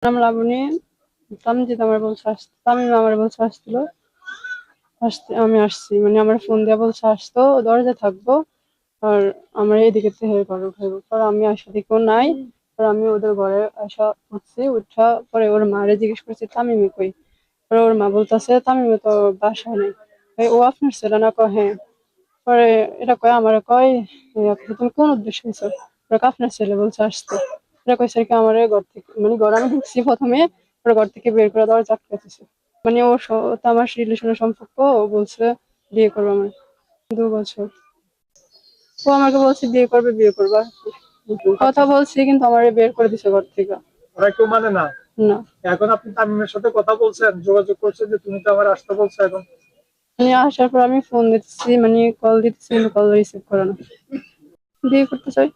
নাম লাবণী। তামজিৎ আমার বলছে আসতে, তামিম আমার বলছে আসছিল, আমি আসছি, মানে আমার ফোন দিয়ে বলছে আসতো, দরজা থাকবো আর আমার এইদিকে থেকে করো খাইবো। পরে আমি আসা দিকেও নাই, পরে আমি ওদের ঘরে আসা উঠছি, উঠা পরে ওর মারে জিজ্ঞেস করছি তামিমি কই। পরে ওর মা বলতেছে তামিমি তো বাসায় নেই। ও আপনার ছেলে না? কয় হ্যাঁ। পরে এটা কয় আমার কয় তুমি কোন উদ্দেশ্য হয়েছো? আপনার ছেলে বলছে আসতে। এটা কয়েছে কি আমার ঘর থেকে, মানে ঘর আমি ঢুকছি প্রথমে, ওর ঘর থেকে বের করে দেওয়ার চাকরি দিছে। মানে ওর তো আমার রিলেশনের সম্পর্ক, ও বলছে বিয়ে করবো আমার 2 বছর। ও আমাকে বলছে বিয়ে করবে, বিয়ে করবা, কথা বলছি কিন্তু আমার বের করে দিছে ঘর থেকে। ওরা কেউ মানে না? না। এখন আপনি তামিমের সাথে কথা বলছেন, যোগাযোগ করছেন যে তুমি তো আমার আসতে বলছো, এখন মানে আসার পর আমি ফোন দিতেছি, মানে কল দিতেছি কিন্তু কল রিসিভ করে না। বিয়ে করতে চাই।